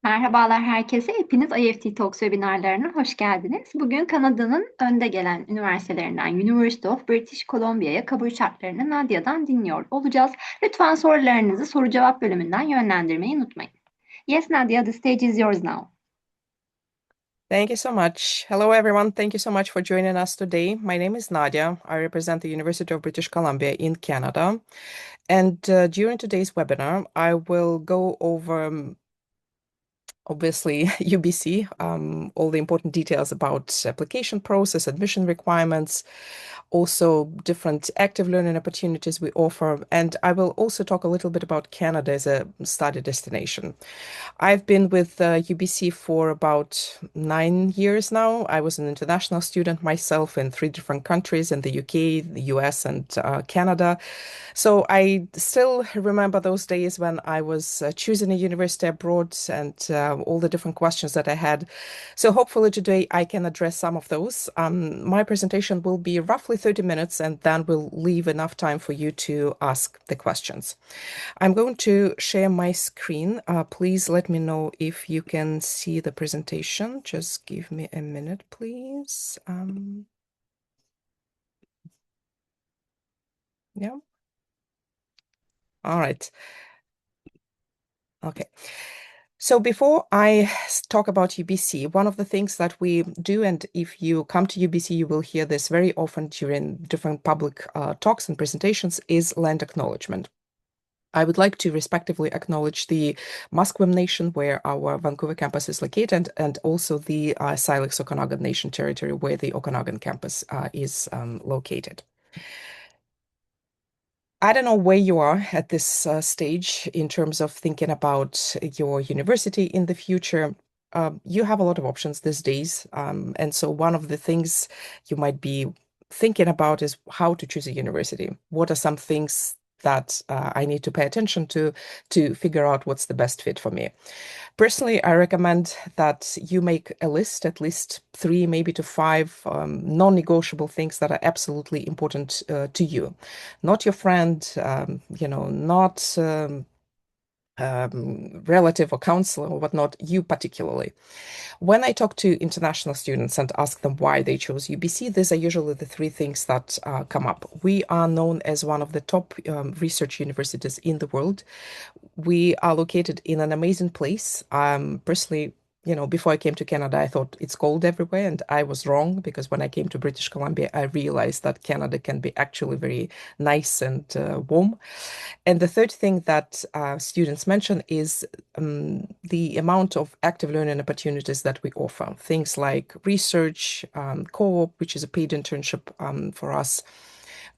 Merhabalar herkese. Hepiniz IFT Talks webinarlarına hoş geldiniz. Bugün Kanada'nın önde gelen üniversitelerinden University of British Columbia'ya kabul şartlarını Nadia'dan dinliyor olacağız. Lütfen sorularınızı soru cevap bölümünden yönlendirmeyi unutmayın. Yes, Nadia, the stage is yours now. Thank you so much. Hello, everyone. Thank you so much for joining us today. My name is Nadia. I represent the University of British Columbia in Canada. And during today's webinar, I will go over obviously UBC, all the important details about application process, admission requirements, also different active learning opportunities we offer. And I will also talk a little bit about Canada as a study destination. I've been with UBC for about 9 years now. I was an international student myself in 3 different countries in the UK, the US, and Canada. So I still remember those days when I was choosing a university abroad and all the different questions that I had. So hopefully today I can address some of those. My presentation will be roughly 30 minutes, and then we'll leave enough time for you to ask the questions. I'm going to share my screen. Please let me know if you can see the presentation. Just give me a minute, please. Yeah. All right. Okay. So before I talk about UBC, one of the things that we do, and if you come to UBC, you will hear this very often during different public talks and presentations, is land acknowledgement. I would like to respectively acknowledge the Musqueam Nation, where our Vancouver campus is located, and also the Sylex Okanagan Nation territory, where the Okanagan campus is located. I don't know where you are at this stage in terms of thinking about your university in the future. You have a lot of options these days. And so one of the things you might be thinking about is how to choose a university. What are some things that I need to pay attention to figure out what's the best fit for me? Personally, I recommend that you make a list, at least 3, maybe to 5 non-negotiable things that are absolutely important to you. Not your friend, not relative or counselor or whatnot, you particularly. When I talk to international students and ask them why they chose UBC, these are usually the 3 things that come up. We are known as one of the top research universities in the world. We are located in an amazing place. Personally, before I came to Canada, I thought it's cold everywhere, and I was wrong because when I came to British Columbia, I realized that Canada can be actually very nice and warm. And the third thing that students mention is the amount of active learning opportunities that we offer. Things like research, co-op, which is a paid internship for us,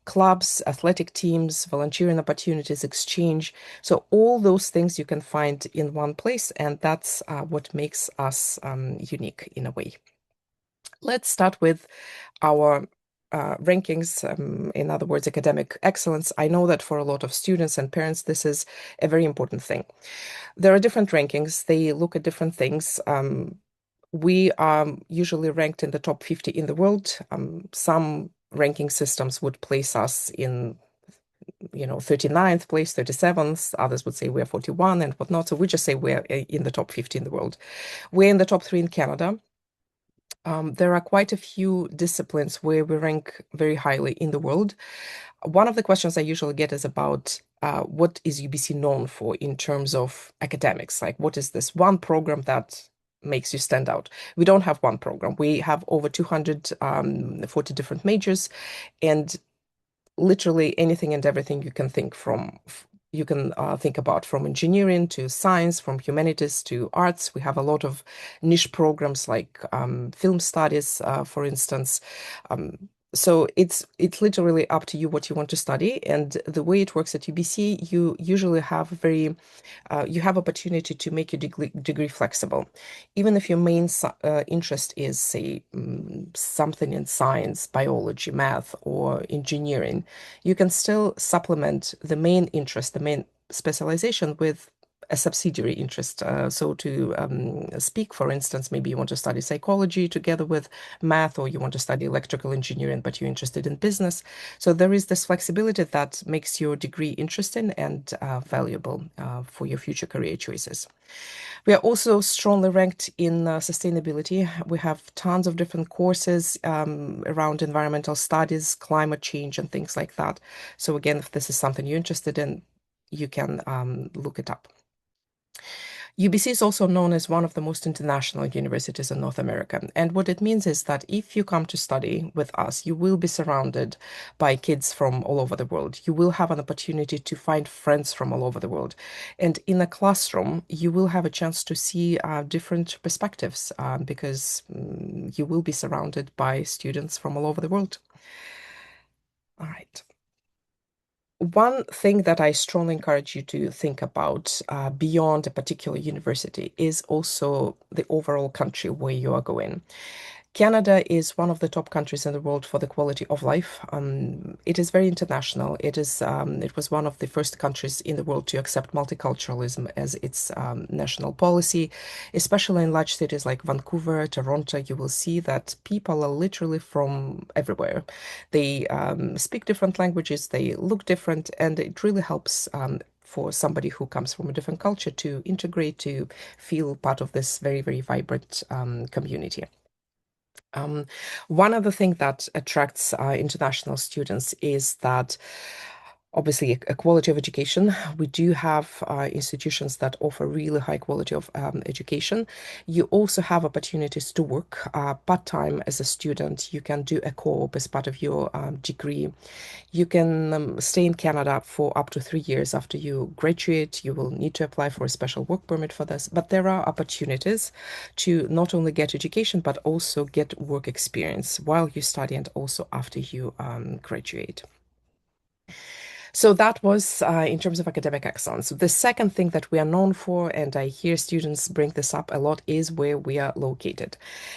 clubs, athletic teams, volunteering opportunities, exchange. So all those things you can find in one place, and that's what makes us unique in a way. Let's start with our rankings, in other words, academic excellence. I know that for a lot of students and parents, this is a very important thing. There are different rankings. They look at different things. We are usually ranked in the top 50 in the world. Some ranking systems would place us in 39th place, 37th. Others would say we're 41 and whatnot. So we just say we're in the top 50 in the world. We're in the top 3 in Canada. There are quite a few disciplines where we rank very highly in the world. One of the questions I usually get is about what is UBC known for in terms of academics? Like, what is this one program that makes you stand out? We don't have one program. We have over 240 different majors, and literally anything and everything you can think about, from engineering to science, from humanities to arts. We have a lot of niche programs like film studies, for instance. So it's literally up to you what you want to study. And the way it works at UBC, you usually have you have opportunity to make your degree flexible. Even if your main interest is, say, something in science, biology, math, or engineering, you can still supplement the main interest, the main specialization with a subsidiary interest. So to speak, for instance, maybe you want to study psychology together with math, or you want to study electrical engineering, but you're interested in business. So there is this flexibility that makes your degree interesting and valuable for your future career choices. We are also strongly ranked in sustainability. We have tons of different courses around environmental studies, climate change, and things like that. So again, if this is something you're interested in, you can look it up. UBC is also known as one of the most international universities in North America. And what it means is that if you come to study with us, you will be surrounded by kids from all over the world. You will have an opportunity to find friends from all over the world. And in a classroom, you will have a chance to see different perspectives because you will be surrounded by students from all over the world. All right. One thing that I strongly encourage you to think about beyond a particular university is also the overall country where you are going. Canada is one of the top countries in the world for the quality of life. It is very international. It was one of the first countries in the world to accept multiculturalism as its national policy, especially in large cities like Vancouver, Toronto. You will see that people are literally from everywhere. They speak different languages, they look different, and it really helps for somebody who comes from a different culture to integrate, to feel part of this very, very vibrant community. One other thing that attracts international students is that obviously a quality of education. We do have institutions that offer really high quality of education. You also have opportunities to work part-time as a student. You can do a co-op as part of your degree. You can stay in Canada for up to 3 years after you graduate. You will need to apply for a special work permit for this, but there are opportunities to not only get education, but also get work experience while you study and also after you graduate. So that was in terms of academic excellence. The second thing that we are known for, and I hear students bring this up a lot, is where we are located.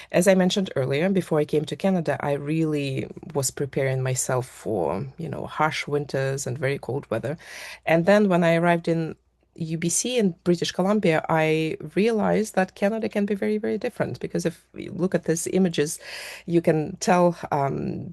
As I mentioned earlier, before I came to Canada, I really was preparing myself for, harsh winters and very cold weather. And then when I arrived in UBC in British Columbia, I realized that Canada can be very, very different because if you look at these images, you can tell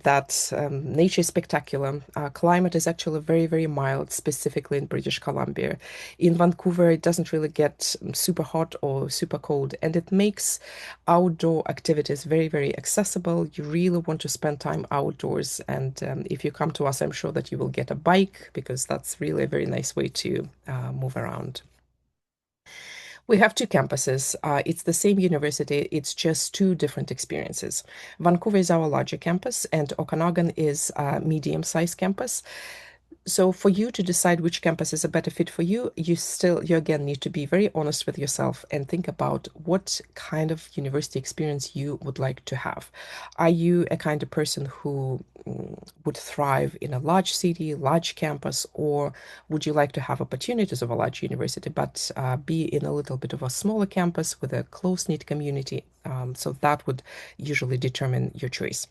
that nature is spectacular. Climate is actually very, very mild, specifically in British Columbia. In Vancouver, it doesn't really get super hot or super cold, and it makes outdoor activities very, very accessible. You really want to spend time outdoors, and if you come to us, I'm sure that you will get a bike because that's really a very nice way to move around. We have two campuses. It's the same university, it's just two different experiences. Vancouver is our larger campus, and Okanagan is a medium-sized campus. So for you to decide which campus is a better fit for you, you again need to be very honest with yourself and think about what kind of university experience you would like to have. Are you a kind of person who would thrive in a large city, large campus, or would you like to have opportunities of a large university, but be in a little bit of a smaller campus with a close-knit community? So that would usually determine your choice.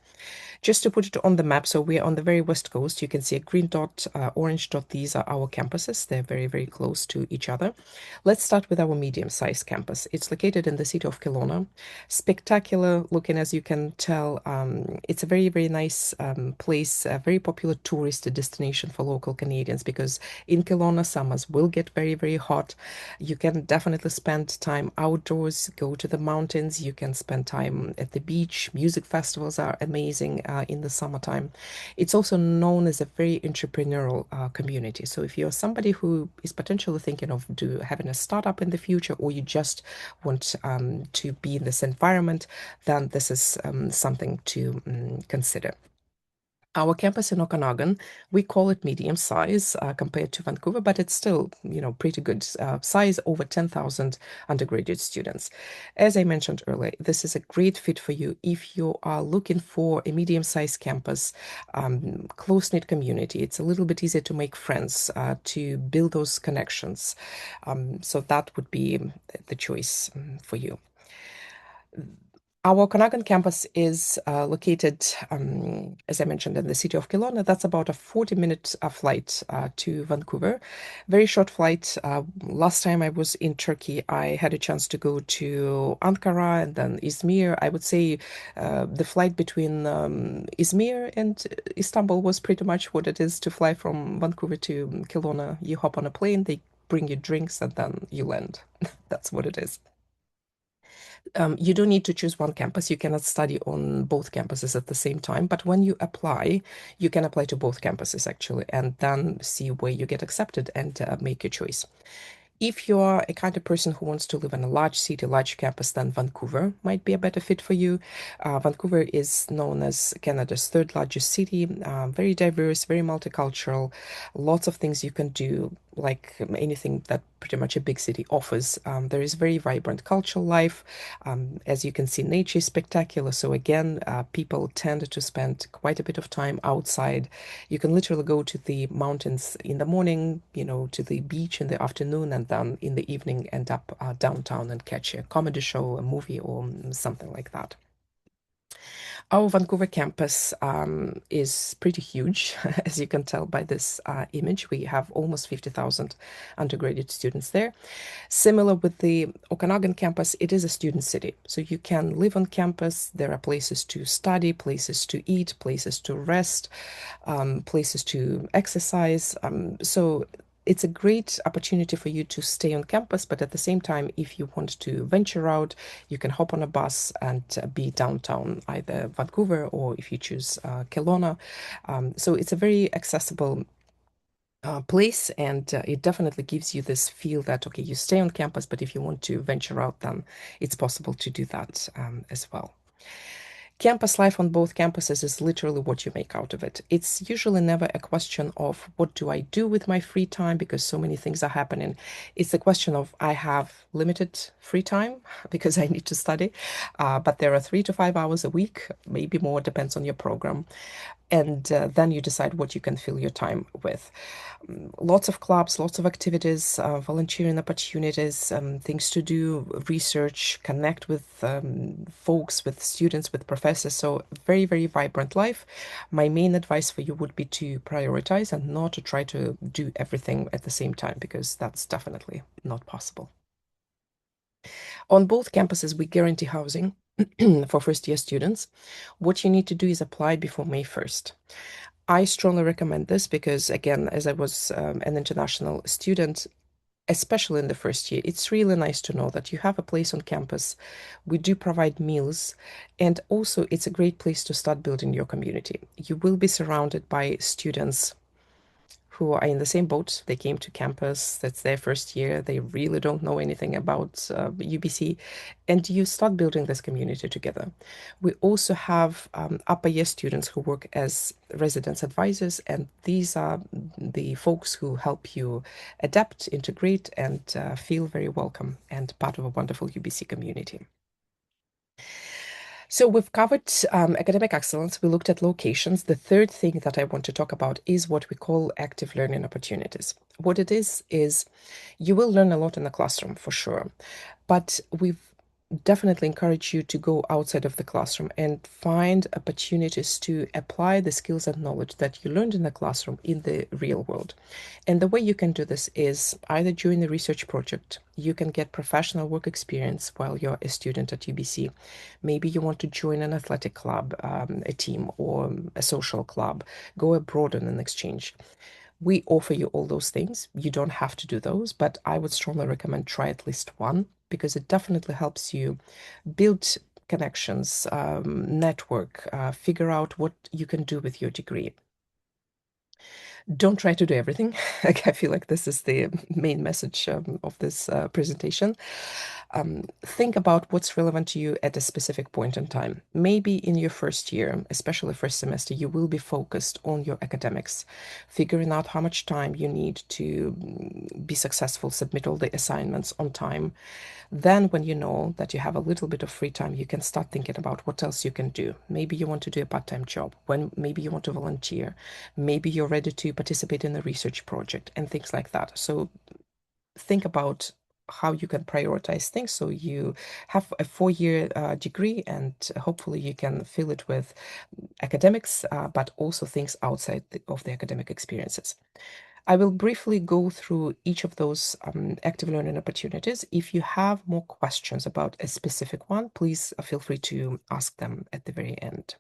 Just to put it on the map, so we're on the very west coast. You can see a green dot, orange dot. These are our campuses. They're very, very close to each other. Let's start with our medium-sized campus. It's located in the city of Kelowna. Spectacular looking, as you can tell. It's a very, very nice place, a very popular tourist destination for local Canadians because in Kelowna, summers will get very, very hot. You can definitely spend time outdoors, go to the mountains. You can spend time at the beach. Music festivals are amazing in the summertime. It's also known as a very entrepreneurial community. So if you're somebody who is potentially thinking of having a startup in the future, or you just want to be in this environment, then this is something to consider. Our campus in Okanagan, we call it medium size compared to Vancouver, but it's still, pretty good size, over 10,000 undergraduate students. As I mentioned earlier, this is a great fit for you if you are looking for a medium-sized campus, close-knit community. It's a little bit easier to make friends, to build those connections. So that would be the choice for you. Our Okanagan campus is located, as I mentioned, in the city of Kelowna. That's about a 40-minute flight to Vancouver. Very short flight. Last time I was in Turkey, I had a chance to go to Ankara and then Izmir. I would say the flight between Izmir and Istanbul was pretty much what it is to fly from Vancouver to Kelowna. You hop on a plane, they bring you drinks, and then you land. That's what it is. You don't need to choose one campus. You cannot study on both campuses at the same time. But when you apply, you can apply to both campuses actually, and then see where you get accepted and make your choice. If you are a kind of person who wants to live in a large city, large campus, then Vancouver might be a better fit for you. Vancouver is known as Canada's third largest city, very diverse, very multicultural, lots of things you can do, like anything that pretty much a big city offers. There is very vibrant cultural life. As you can see, nature is spectacular. So again, people tend to spend quite a bit of time outside. You can literally go to the mountains in the morning, to the beach in the afternoon, and then in the evening end up downtown and catch a comedy show, a movie, or something like that. Our Vancouver campus is pretty huge, as you can tell by this image. We have almost 50,000 undergraduate students there. Similar with the Okanagan campus, it is a student city. So you can live on campus. There are places to study, places to eat, places to rest, places to exercise. So it's a great opportunity for you to stay on campus, but at the same time, if you want to venture out, you can hop on a bus and be downtown, either Vancouver or if you choose Kelowna. So it's a very accessible place, and it definitely gives you this feel that, okay, you stay on campus, but if you want to venture out, then it's possible to do that as well. Campus life on both campuses is literally what you make out of it. It's usually never a question of what do I do with my free time because so many things are happening. It's a question of I have limited free time because I need to study, but there are 3 to 5 hours a week, maybe more, depends on your program. And then you decide what you can fill your time with. Lots of clubs, lots of activities, volunteering opportunities, things to do, research, connect with folks, with students, with professors. So very, very vibrant life. My main advice for you would be to prioritize and not to try to do everything at the same time, because that's definitely not possible. On both campuses, we guarantee housing for first-year students. What you need to do is apply before May 1st. I strongly recommend this because, again, as I was an international student, especially in the first year, it's really nice to know that you have a place on campus. We do provide meals, and also it's a great place to start building your community. You will be surrounded by students who are in the same boat. They came to campus, that's their first year, they really don't know anything about UBC, and you start building this community together. We also have upper year students who work as residence advisors, and these are the folks who help you adapt, integrate, and feel very welcome and part of a wonderful UBC community. So we've covered academic excellence. We looked at locations. The third thing that I want to talk about is what we call active learning opportunities. What it is you will learn a lot in the classroom for sure, but we've definitely encourage you to go outside of the classroom and find opportunities to apply the skills and knowledge that you learned in the classroom in the real world. And the way you can do this is either during the research project, you can get professional work experience while you're a student at UBC. Maybe you want to join an athletic club, a team, or a social club, go abroad on an exchange. We offer you all those things. You don't have to do those, but I would strongly recommend try at least one because it definitely helps you build connections, network, figure out what you can do with your degree. Don't try to do everything. I feel like this is the main message of this presentation. Think about what's relevant to you at a specific point in time. Maybe in your first year, especially first semester, you will be focused on your academics, figuring out how much time you need to be successful, submit all the assignments on time. Then when you know that you have a little bit of free time, you can start thinking about what else you can do. Maybe you want to do a part-time job, maybe you want to volunteer, maybe you're ready to participate in a research project and things like that. So think about how you can prioritize things. So you have a 4-year degree, and hopefully you can fill it with academics, but also things outside of the academic experiences. I will briefly go through each of those active learning opportunities. If you have more questions about a specific one, please feel free to ask them at the very end.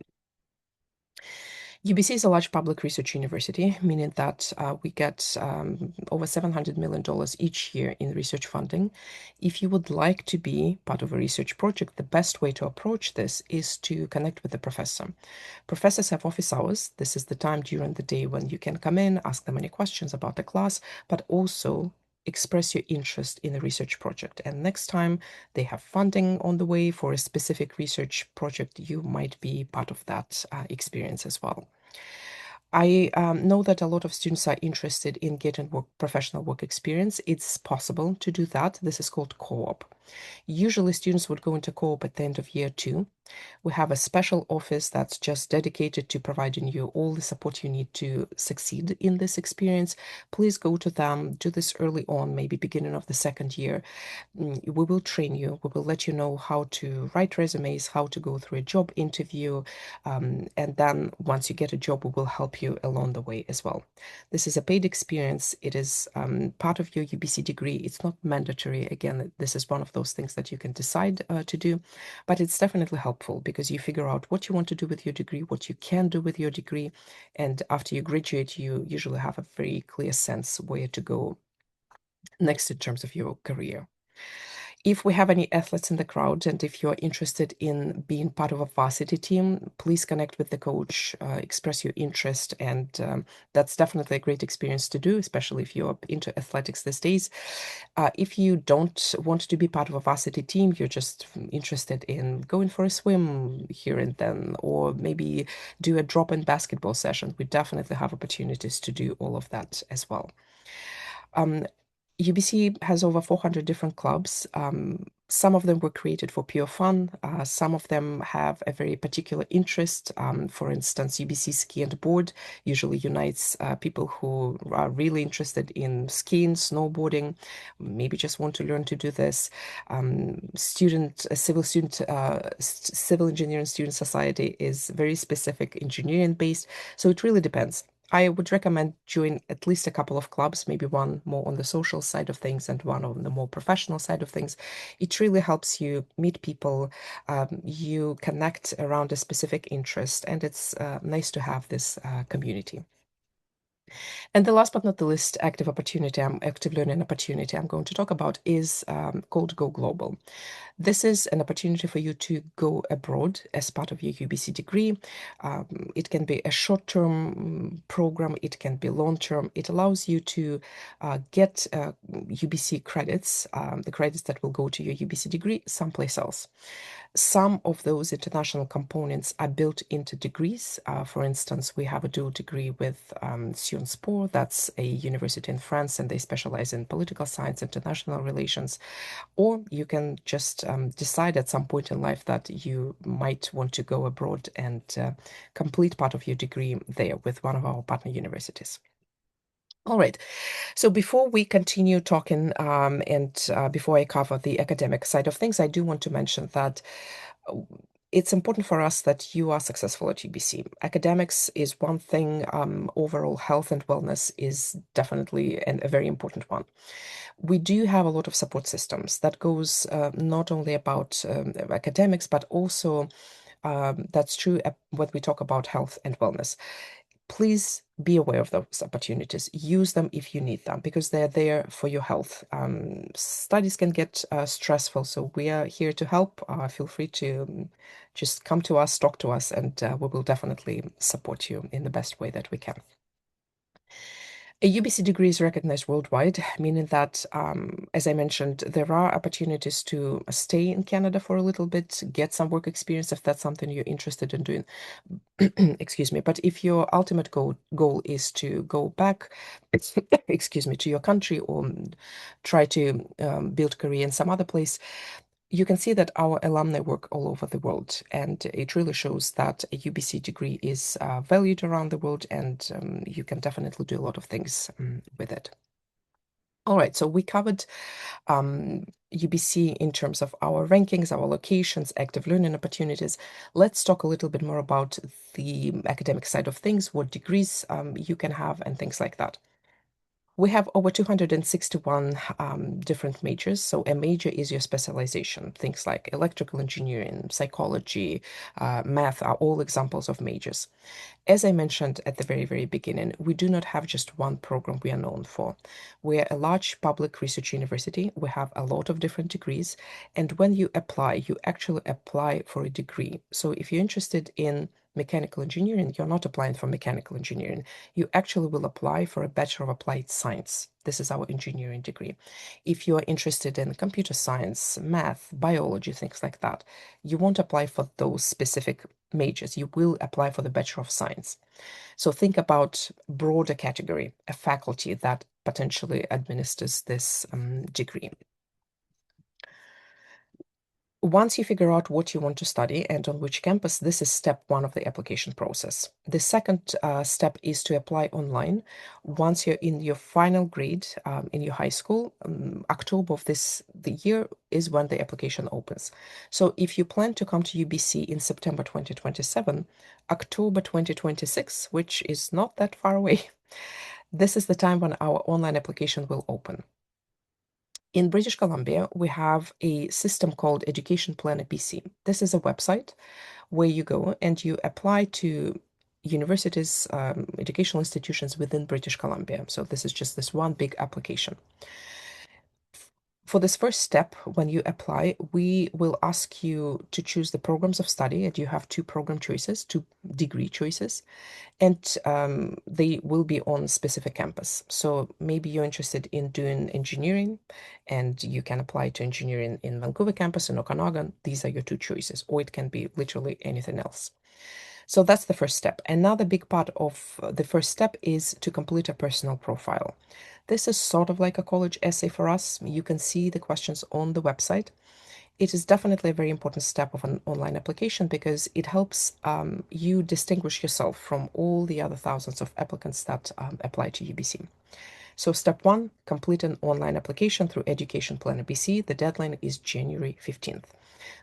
UBC is a large public research university, meaning that we get over $700 million each year in research funding. If you would like to be part of a research project, the best way to approach this is to connect with the professor. Professors have office hours. This is the time during the day when you can come in, ask them any questions about the class, but also express your interest in a research project. And next time they have funding on the way for a specific research project, you might be part of that experience as well. I know that a lot of students are interested in getting professional work experience. It's possible to do that. This is called co-op. Usually students would go into co-op at the end of year 2. We have a special office that's just dedicated to providing you all the support you need to succeed in this experience. Please go to them, do this early on, maybe beginning of the 2nd year. We will train you. We will let you know how to write resumes, how to go through a job interview. And then once you get a job, we will help you along the way as well. This is a paid experience. It is part of your UBC degree. It's not mandatory. Again, this is one of those things that you can decide to do, but it's definitely helpful because you figure out what you want to do with your degree, what you can do with your degree. And after you graduate, you usually have a very clear sense where to go next in terms of your career. If we have any athletes in the crowd, and if you're interested in being part of a varsity team, please connect with the coach, express your interest, and that's definitely a great experience to do, especially if you're into athletics these days. If you don't want to be part of a varsity team, you're just interested in going for a swim here and then, or maybe do a drop-in basketball session, we definitely have opportunities to do all of that as well. UBC has over 400 different clubs. Some of them were created for pure fun. Some of them have a very particular interest. For instance, UBC Ski and Board usually unites people who are really interested in skiing, snowboarding, maybe just want to learn to do this. Civil Engineering Student Society is very specific engineering based. So it really depends. I would recommend join at least a couple of clubs, maybe one more on the social side of things and one on the more professional side of things. It really helps you meet people, you connect around a specific interest, and it's nice to have this community. And the last but not the least active learning opportunity I'm going to talk about is called Go Global. This is an opportunity for you to go abroad as part of your UBC degree. It can be a short-term program, it can be long-term. It allows you to get UBC credits, the credits that will go to your UBC degree someplace else. Some of those international components are built into degrees. For instance, we have a dual degree with Sciences Po, that's a university in France, and they specialize in political science, international relations. Or you can just decide at some point in life that you might want to go abroad and complete part of your degree there with one of our partner universities. All right. So before we continue talking and before I cover the academic side of things, I do want to mention that it's important for us that you are successful at UBC. Academics is one thing. Overall health and wellness is definitely a very important one. We do have a lot of support systems that goes not only about academics, but also that's true when we talk about health and wellness. Please be aware of those opportunities. Use them if you need them because they're there for your health. Studies can get stressful, so we are here to help. Feel free to just come to us, talk to us, and we will definitely support you in the best way that we can. A UBC degree is recognized worldwide, meaning that, as I mentioned, there are opportunities to stay in Canada for a little bit, get some work experience if that's something you're interested in doing. Excuse me. But if your ultimate goal is to go back, excuse me, to your country or try to build career in some other place, you can see that our alumni work all over the world, and it really shows that a UBC degree is valued around the world, and you can definitely do a lot of things with it. All right, so we covered UBC in terms of our rankings, our locations, active learning opportunities. Let's talk a little bit more about the academic side of things, what degrees you can have, and things like that. We have over 261 different majors. So a major is your specialization. Things like electrical engineering, psychology, math are all examples of majors. As I mentioned at the very, very beginning, we do not have just one program we are known for. We're a large public research university. We have a lot of different degrees. And when you apply, you actually apply for a degree. So if you're interested in mechanical engineering, you're not applying for mechanical engineering. You actually will apply for a Bachelor of Applied Science. This is our engineering degree. If you are interested in computer science, math, biology, things like that, you won't apply for those specific majors. You will apply for the Bachelor of Science. So think about broader category, a faculty that potentially administers this degree. Once you figure out what you want to study and on which campus, this is step one of the application process. The second step is to apply online. Once you're in your final grade in your high school, October of the year is when the application opens. So if you plan to come to UBC in September 2027, October 2026, which is not that far away, this is the time when our online application will open. In British Columbia, we have a system called Education Planner BC. This is a website where you go and you apply to universities, educational institutions within British Columbia. So this is just this one big application. For this first step, when you apply, we will ask you to choose the programs of study, and you have two program choices, two degree choices, and they will be on specific campus. So maybe you're interested in doing engineering, and you can apply to engineering in Vancouver campus, in Okanagan. These are your two choices, or it can be literally anything else. So that's the first step. Another big part of the first step is to complete a personal profile. This is sort of like a college essay for us. You can see the questions on the website. It is definitely a very important step of an online application because it helps you distinguish yourself from all the other thousands of applicants that apply to UBC. So step one, complete an online application through Education Planner BC. The deadline is January 15th.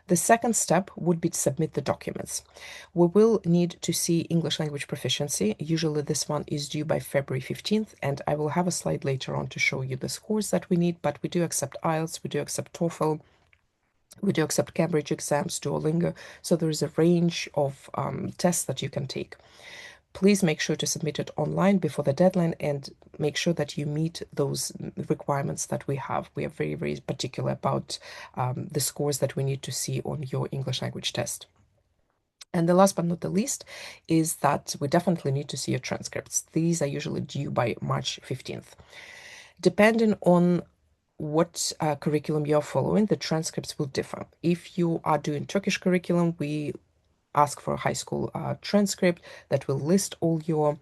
The second step would be to submit the documents. We will need to see English language proficiency. Usually this one is due by February 15th, and I will have a slide later on to show you the scores that we need, but we do accept IELTS, we do accept TOEFL, we do accept Cambridge exams, Duolingo, so there is a range of tests that you can take. Please make sure to submit it online before the deadline and make sure that you meet those requirements that we have. We are very, very particular about the scores that we need to see on your English language test. And the last but not the least is that we definitely need to see your transcripts. These are usually due by March 15th. Depending on what curriculum you're following, the transcripts will differ. If you are doing Turkish curriculum, we ask for a high school transcript that will list all your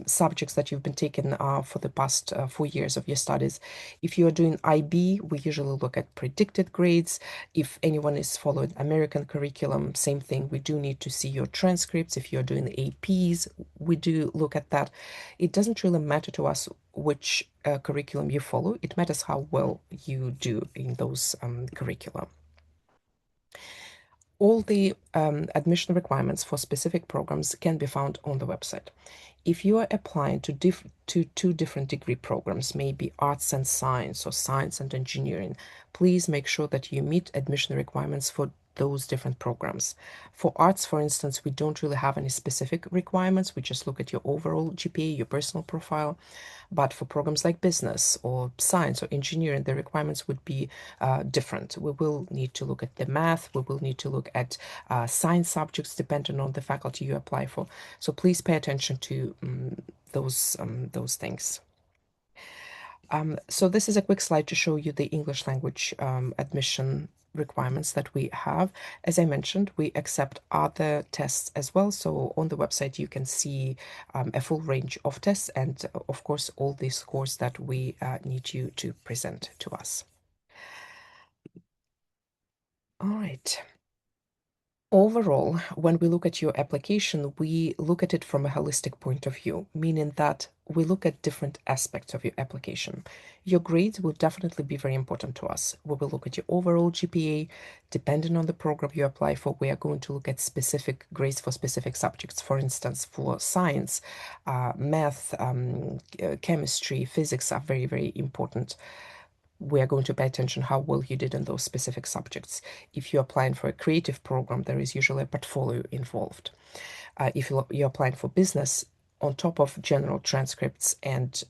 subjects that you've been taking for the past 4 years of your studies. If you are doing IB, we usually look at predicted grades. If anyone is following American curriculum, same thing. We do need to see your transcripts. If you're doing APs, we do look at that. It doesn't really matter to us which curriculum you follow. It matters how well you do in those curricula. All the admission requirements for specific programs can be found on the website. If you are applying to two different degree programs, maybe arts and science or science and engineering, please make sure that you meet admission requirements for those different programs. For arts, for instance, we don't really have any specific requirements. We just look at your overall GPA, your personal profile. But for programs like business or science or engineering, the requirements would be different. We will need to look at the math. We will need to look at science subjects depending on the faculty you apply for. So please pay attention to those things. So this is a quick slide to show you the English language admission requirements that we have. As I mentioned, we accept other tests as well. So on the website, you can see a full range of tests and, of course, all the scores that we need you to present to us. All right. Overall, when we look at your application, we look at it from a holistic point of view, meaning that we look at different aspects of your application. Your grades will definitely be very important to us. We will look at your overall GPA. Depending on the program you apply for, we are going to look at specific grades for specific subjects. For instance, for science, math, chemistry, physics are very, very important. We are going to pay attention how well you did in those specific subjects. If you're applying for a creative program, there is usually a portfolio involved. If you're applying for business, on top of general transcripts and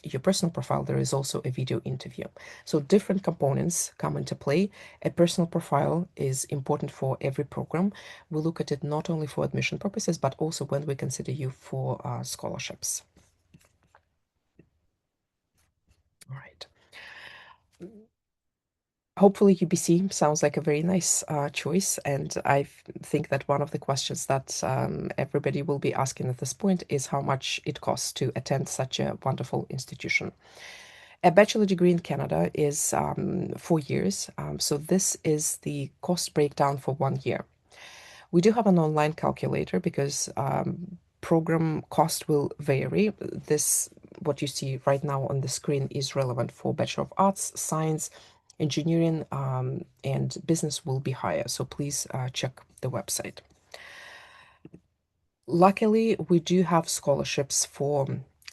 your personal profile, there is also a video interview. So different components come into play. A personal profile is important for every program. We look at it not only for admission purposes, but also when we consider you for scholarships. All right. Hopefully UBC sounds like a very nice choice, and I think that one of the questions that everybody will be asking at this point is how much it costs to attend such a wonderful institution. A bachelor degree in Canada is 4 years, so this is the cost breakdown for 1 year. We do have an online calculator because program cost will vary. This, what you see right now on the screen, is relevant for Bachelor of Arts, Science, Engineering, and Business will be higher. So please check the website. Luckily, we do have scholarships for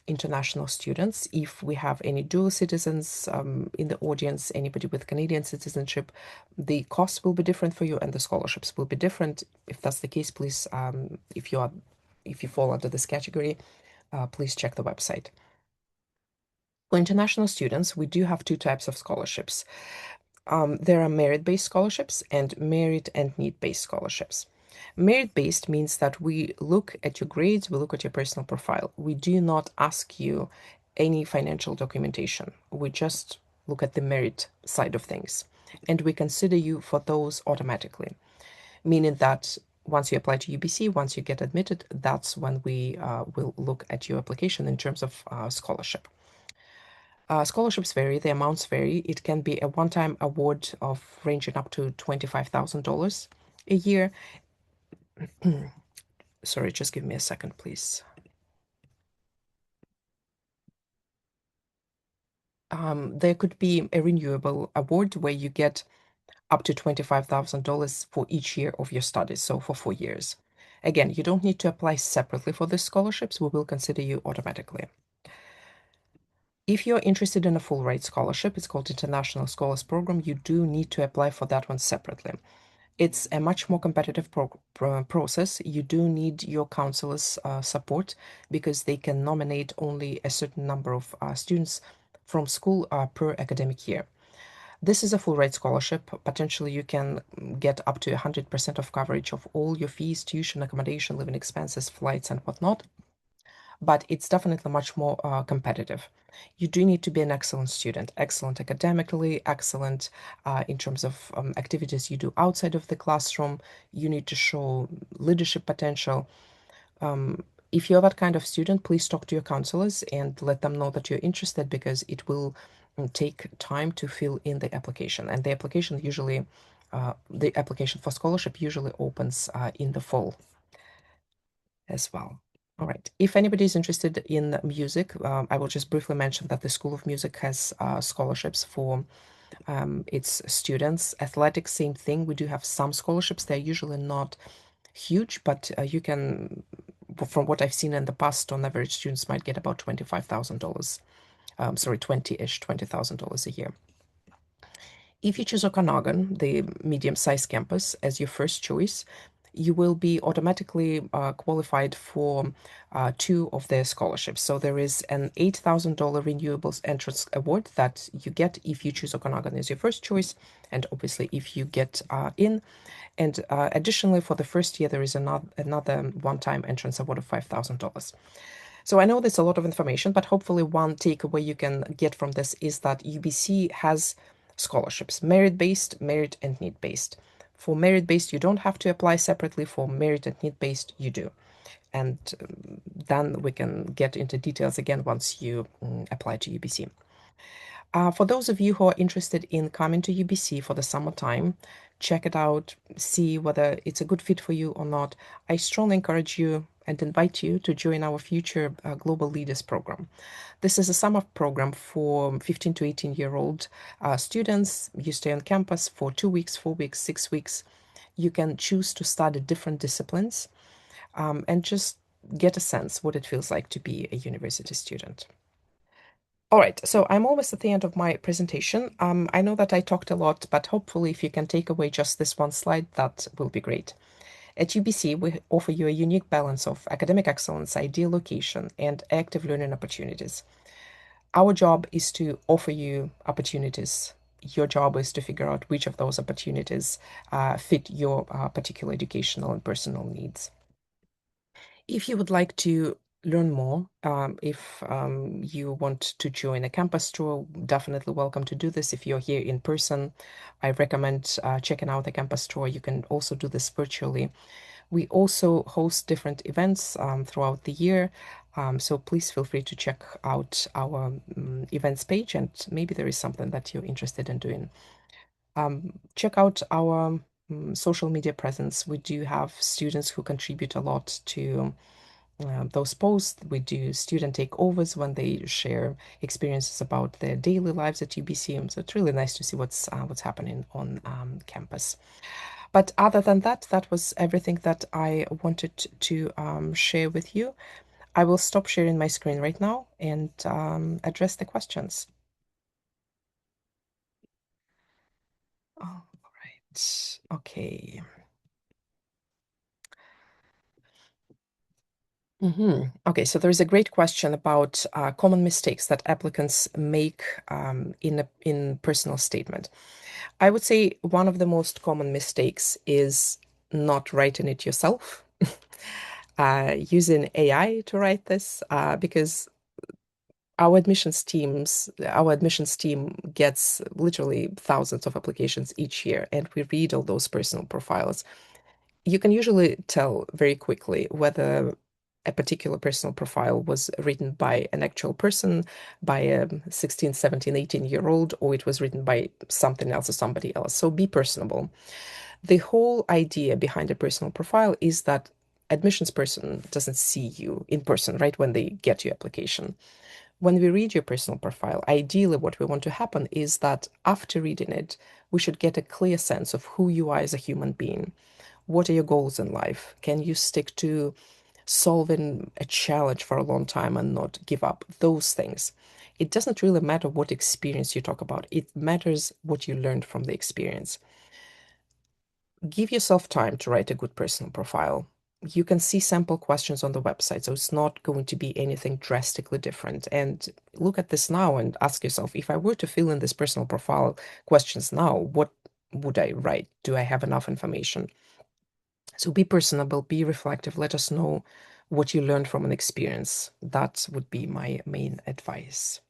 international students. If we have any dual citizens in the audience, anybody with Canadian citizenship, the cost will be different for you and the scholarships will be different. If that's the case, please, if you fall under this category, please check the website. For international students, we do have two types of scholarships. There are merit-based scholarships and merit and need-based scholarships. Merit-based means that we look at your grades, we look at your personal profile. We do not ask you any financial documentation. We just look at the merit side of things. And we consider you for those automatically, meaning that once you apply to UBC, once you get admitted, that's when we will look at your application in terms of scholarship. Scholarships vary, the amounts vary. It can be a one-time award of ranging up to $25,000 a year. Sorry, just give me a second, please. There could be a renewable award where you get up to $25,000 for each year of your studies, so for 4 years. Again, you don't need to apply separately for these scholarships. We will consider you automatically. If you're interested in a full rate scholarship, it's called International Scholars Program, you do need to apply for that one separately. It's a much more competitive process. You do need your counselor's support because they can nominate only a certain number of students from school per academic year. This is a full rate scholarship. Potentially you can get up to 100% of coverage of all your fees, tuition, accommodation, living expenses, flights, and whatnot. But it's definitely much more competitive. You do need to be an excellent student, excellent academically, excellent in terms of activities you do outside of the classroom. You need to show leadership potential. If you're that kind of student, please talk to your counselors and let them know that you're interested, because it will take time to fill in the application. And the application usually, the application for scholarship usually opens in the fall as well. All right. If anybody is interested in music, I will just briefly mention that the School of Music has scholarships for its students. Athletics, same thing. We do have some scholarships. They're usually not huge, but you can, from what I've seen in the past, on average, students might get about $25,000. Sorry, 20-ish, $20,000 a year. If you choose Okanagan, the medium-sized campus, as your first choice, you will be automatically qualified for 2 of their scholarships. So there is an $8,000 renewables entrance award that you get if you choose Okanagan as your first choice, and obviously if you get in. And additionally, for the first year, there is another one-time entrance award of $5,000. So I know there's a lot of information, but hopefully one takeaway you can get from this is that UBC has scholarships, merit-based, merit and need-based. For merit-based, you don't have to apply separately. For merit and need-based, you do. And then we can get into details again once you apply to UBC. For those of you who are interested in coming to UBC for the summertime, check it out, see whether it's a good fit for you or not. I strongly encourage you, and invite you to join our future Global Leaders Program. This is a summer program for 15 to 18-year-old students. You stay on campus for 2 weeks, 4 weeks, 6 weeks. You can choose to study different disciplines and just get a sense what it feels like to be a university student. All right, so I'm almost at the end of my presentation. I know that I talked a lot, but hopefully if you can take away just this one slide, that will be great. At UBC, we offer you a unique balance of academic excellence, ideal location, and active learning opportunities. Our job is to offer you opportunities. Your job is to figure out which of those opportunities fit your particular educational and personal needs. If you would like to learn more, if you want to join a campus tour, definitely welcome to do this. If you're here in person, I recommend checking out the campus tour. You can also do this virtually. We also host different events throughout the year, so please feel free to check out our events page, and maybe there is something that you're interested in doing. Check out our social media presence. We do have students who contribute a lot to those posts. We do student takeovers when they share experiences about their daily lives at UBC. So it's really nice to see what's happening on campus. But other than that, that was everything that I wanted to share with you. I will stop sharing my screen right now and address the questions. All right. Okay. Okay, so there's a great question about common mistakes that applicants make in personal statement. I would say one of the most common mistakes is not writing it yourself, using AI to write this, because our admissions team gets literally thousands of applications each year, and we read all those personal profiles. You can usually tell very quickly whether a particular personal profile was written by an actual person, by a 16, 17, 18-year-old, or it was written by something else or somebody else. So be personable. The whole idea behind a personal profile is that admissions person doesn't see you in person, right, when they get your application. When we read your personal profile, ideally what we want to happen is that after reading it, we should get a clear sense of who you are as a human being. What are your goals in life? Can you stick to solving a challenge for a long time and not give up? Those things. It doesn't really matter what experience you talk about. It matters what you learned from the experience. Give yourself time to write a good personal profile. You can see sample questions on the website, so it's not going to be anything drastically different. And look at this now and ask yourself, if I were to fill in this personal profile questions now, what would I write? Do I have enough information? So be personable, be reflective. Let us know what you learned from an experience. That would be my main advice.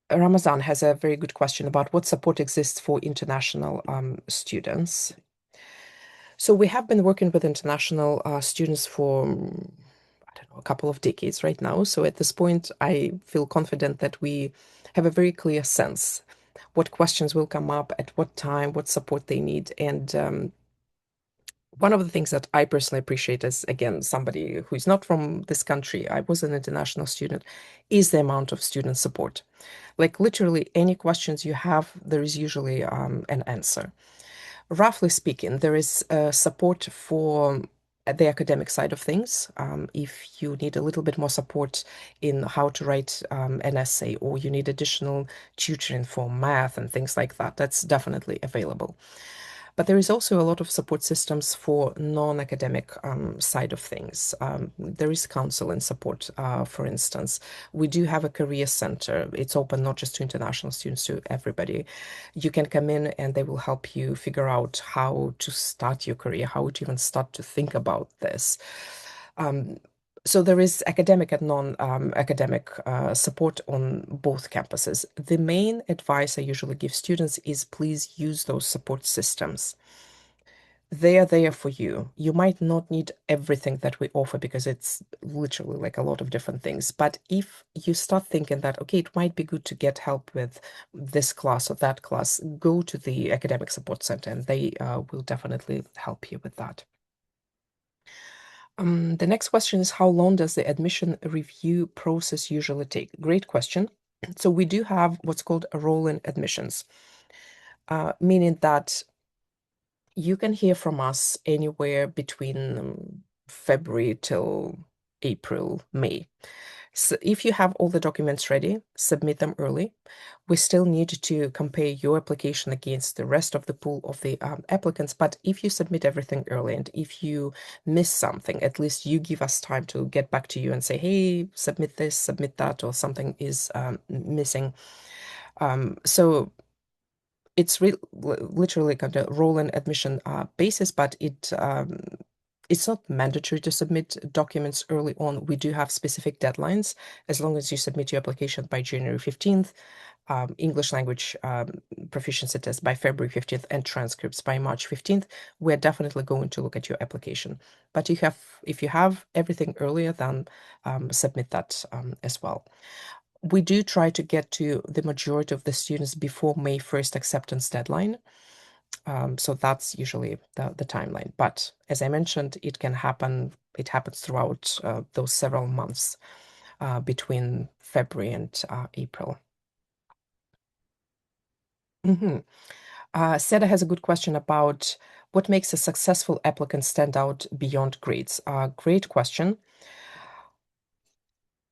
Ramazan has a very good question about what support exists for international students. So we have been working with international students for, I don't know, a couple of decades right now. So at this point, I feel confident that we have a very clear sense what questions will come up, at what time, what support they need. And one of the things that I personally appreciate as, again, somebody who's not from this country, I was an international student, is the amount of student support. Like literally any questions you have, there is usually an answer. Roughly speaking, there is support for the academic side of things. If you need a little bit more support in how to write an essay, or you need additional tutoring for math and things like that, that's definitely available. But there is also a lot of support systems for non-academic side of things. There is counseling support, for instance. We do have a career center. It's open not just to international students, to everybody. You can come in and they will help you figure out how to start your career, how to even start to think about this. So there is academic and non-academic support on both campuses. The main advice I usually give students is please use those support systems. they are there for you. You might not need everything that we offer because it's literally like a lot of different things. But if you start thinking that, okay, it might be good to get help with this class or that class, go to the Academic Support Center and they will definitely help you with that. The next question is, how long does the admission review process usually take? Great question. So we do have what's called a roll-in admissions, meaning that you can hear from us anywhere between February till April, May. So if you have all the documents ready, submit them early. We still need to compare your application against the rest of the pool of the applicants. But if you submit everything early and if you miss something, at least you give us time to get back to you and say, hey, submit this, submit that, or something is missing. So it's literally kind of roll-in admission basis, but it's not mandatory to submit documents early on. We do have specific deadlines. As long as you submit your application by January 15th, English language proficiency test by February 15th, and transcripts by March 15th, we're definitely going to look at your application. But if you have everything earlier, then submit that as well. We do try to get to the majority of the students before May 1st acceptance deadline. So that's usually the timeline. But as I mentioned, it happens throughout those several months between February and April. Seda has a good question about what makes a successful applicant stand out beyond grades. Great question.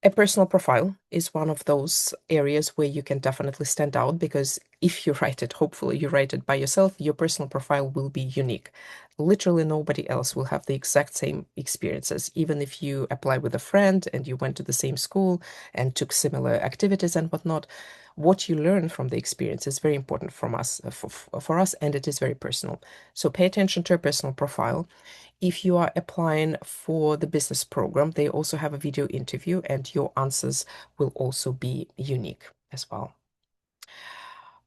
A personal profile is one of those areas where you can definitely stand out, because if you write it, hopefully you write it by yourself, your personal profile will be unique. Literally nobody else will have the exact same experiences. Even if you apply with a friend and you went to the same school and took similar activities and whatnot, what you learn from the experience is very important for us, and it is very personal. So pay attention to your personal profile. If you are applying for the business program, they also have a video interview, and your answers will also be unique as well.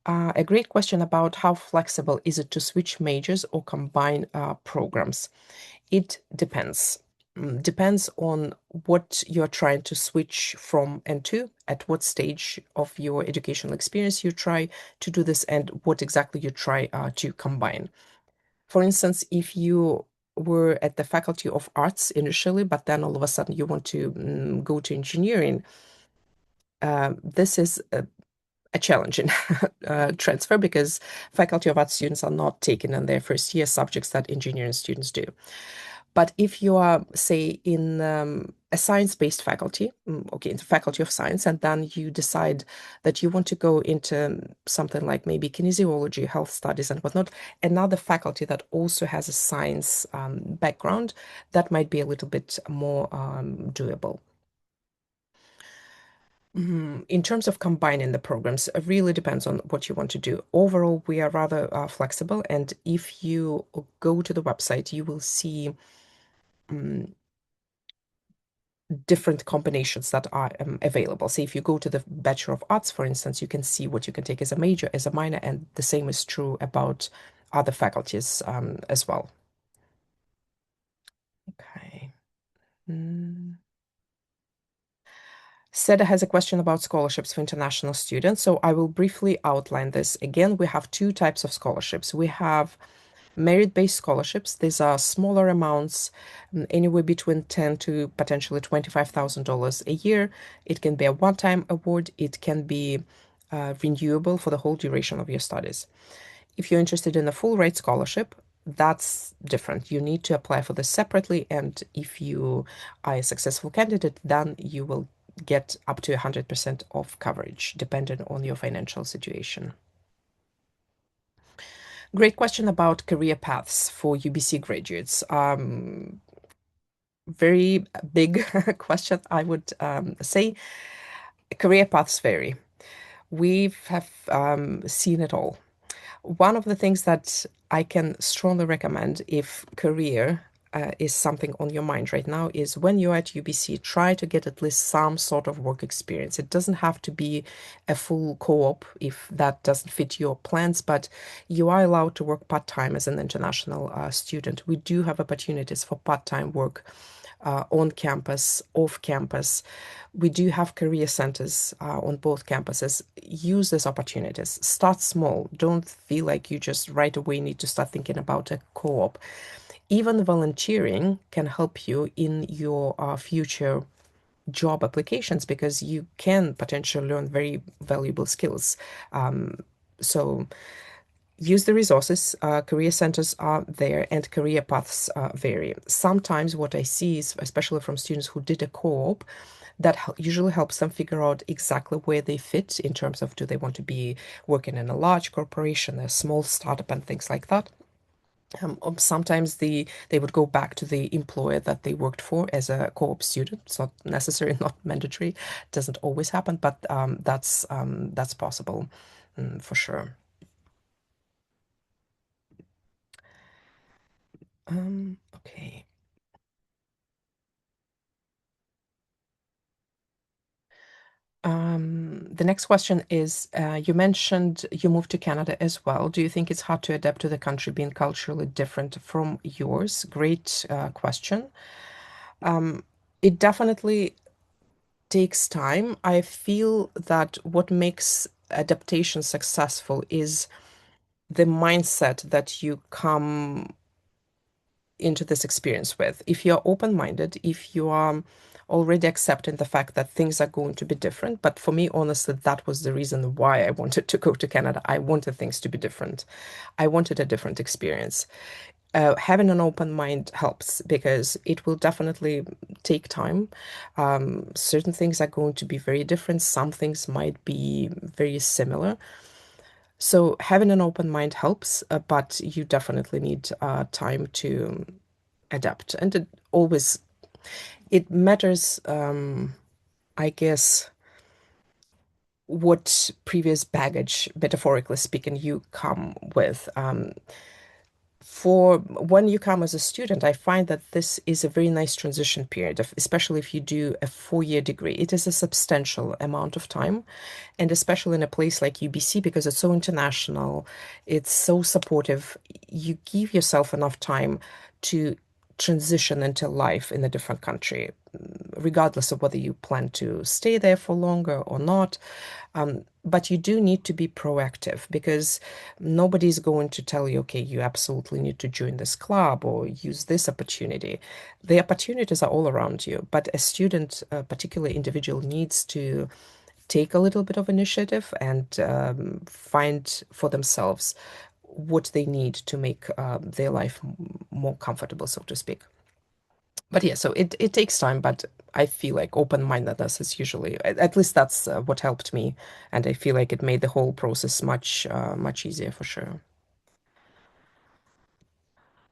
A great question about how flexible is it to switch majors or combine programs. It depends. Depends on what you're trying to switch from and to, at what stage of your educational experience you try to do this, and what exactly you try to combine. For instance, if you were at the Faculty of Arts initially, but then all of a sudden you want to go to engineering, this is a challenging transfer, because Faculty of Arts students are not taking in their first year subjects that engineering students do. But if you are, say, in a science-based faculty, okay, in the Faculty of Science, and then you decide that you want to go into something like maybe kinesiology, health studies, and whatnot, another faculty that also has a science background, that might be a little bit more doable. In terms of combining the programs, it really depends on what you want to do. Overall, we are rather flexible, and if you go to the website, you will see different combinations that are available. So if you go to the Bachelor of Arts, for instance, you can see what you can take as a major, as a minor, and the same is true about other faculties as well. Okay. Seda has a question about scholarships for international students. So I will briefly outline this. Again, we have two types of scholarships. We have merit-based scholarships. These are smaller amounts, anywhere between $10,000 to potentially $25,000 a year. It can be a one-time award. It can be renewable for the whole duration of your studies. If you're interested in a full rate scholarship, that's different. You need to apply for this separately, and if you are a successful candidate, then you will get up to 100% of coverage, depending on your financial situation. Great question about career paths for UBC graduates. Very big question, I would say. Career paths vary. We have seen it all. One of the things that I can strongly recommend, if career is something on your mind right now, is when you're at UBC, try to get at least some sort of work experience. It doesn't have to be a full co-op if that doesn't fit your plans, but you are allowed to work part-time as an international student. We do have opportunities for part-time work on campus, off campus. We do have career centers on both campuses. Use these opportunities. Start small. Don't feel like you just right away need to start thinking about a co-op. Even volunteering can help you in your future job applications because you can potentially learn very valuable skills. So use the resources. Career centers are there and career paths vary. Sometimes what I see is, especially from students who did a co-op, that usually helps them figure out exactly where they fit in terms of do they want to be working in a large corporation, a small startup, and things like that. Sometimes they would go back to the employer that they worked for as a co-op student. It's not necessary, not mandatory. It doesn't always happen, but that's possible for sure. Okay. The next question is, you mentioned you moved to Canada as well. Do you think it's hard to adapt to the country being culturally different from yours? Great question. It definitely takes time. I feel that what makes adaptation successful is the mindset that you come into this experience with. If you're open-minded, if you are already accepting the fact that things are going to be different. But for me, honestly, that was the reason why I wanted to go to Canada. I wanted things to be different. I wanted a different experience. Having an open mind helps because it will definitely take time. Certain things are going to be very different. Some things might be very similar. So having an open mind helps, but you definitely need time to adapt. And it matters, I guess, what previous baggage, metaphorically speaking, you come with. For when you come as a student, I find that this is a very nice transition period, especially if you do a 4-year degree. It is a substantial amount of time, and especially in a place like UBC, because it's so international, it's so supportive, you give yourself enough time to transition into life in a different country, regardless of whether you plan to stay there for longer or not. But you do need to be proactive because nobody's going to tell you, okay, you absolutely need to join this club or use this opportunity. The opportunities are all around you, but a student, a particular individual, needs to take a little bit of initiative and find for themselves what they need to make their life more comfortable, so to speak. But yeah, so it takes time, but I feel like open-mindedness is usually, at least that's what helped me, and I feel like it made the whole process much easier for sure.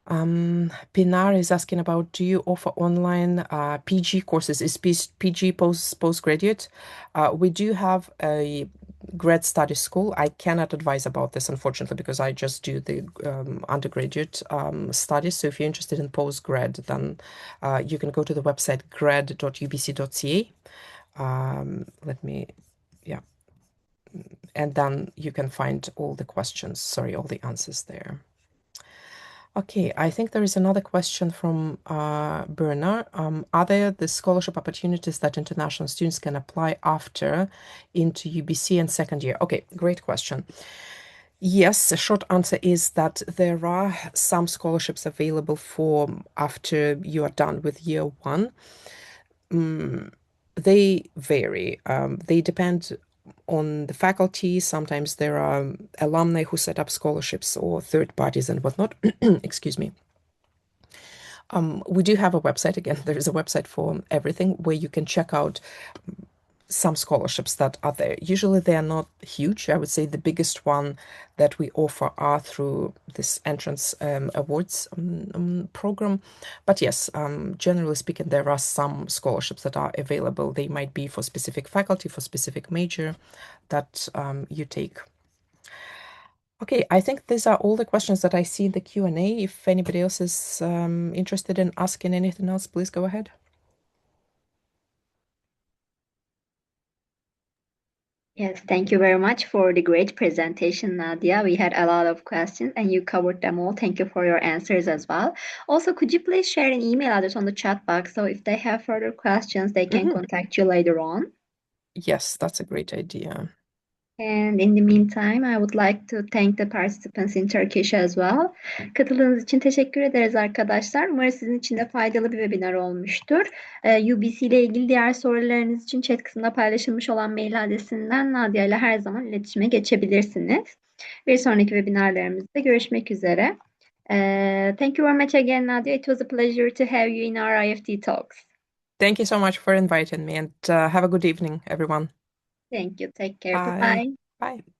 Pinar is asking about, do you offer online PG courses? Is PG postgraduate? We do have a grad study school. I cannot advise about this, unfortunately, because I just do the undergraduate studies. So if you're interested in postgrad, then you can go to the website grad.ubc.ca. Yeah. And then you can find all the questions, sorry, all the answers there. Okay, I think there is another question from Bernard. Are there the scholarship opportunities that international students can apply after into UBC and second year? Okay, great question. Yes, the short answer is that there are some scholarships available for after you are done with year one. They vary. They depend on the faculty. Sometimes there are alumni who set up scholarships or third parties and whatnot. Excuse me. We do have a website. Again, there is a website for everything where you can check out some scholarships that are there. Usually they are not huge. I would say the biggest one that we offer are through this entrance awards program. But yes, generally speaking, there are some scholarships that are available. They might be for specific faculty, for specific major that you take. Okay, I think these are all the questions that I see in the Q&A. If anybody else is interested in asking anything else, please go ahead. Yes, thank you very much for the great presentation, Nadia. We had a lot of questions and you covered them all. Thank you for your answers as well. Also, could you please share an email address on the chat box so if they have further questions, they can contact you later on? Yes, that's a great idea. And in the meantime, I would like to thank the participants in Turkish as well. Katıldığınız için teşekkür ederiz arkadaşlar. Umarım sizin için de faydalı bir webinar olmuştur. UBC ile ilgili diğer sorularınız için chat kısmında paylaşılmış olan mail adresinden Nadia ile her zaman iletişime geçebilirsiniz. Bir sonraki webinarlarımızda görüşmek üzere. Thank you very much again, Nadia. It was a pleasure to have you in our IFT talks. Thank you so much for inviting me, and have a good evening, everyone. Thank you. Take care. Bye. Bye-bye. Bye.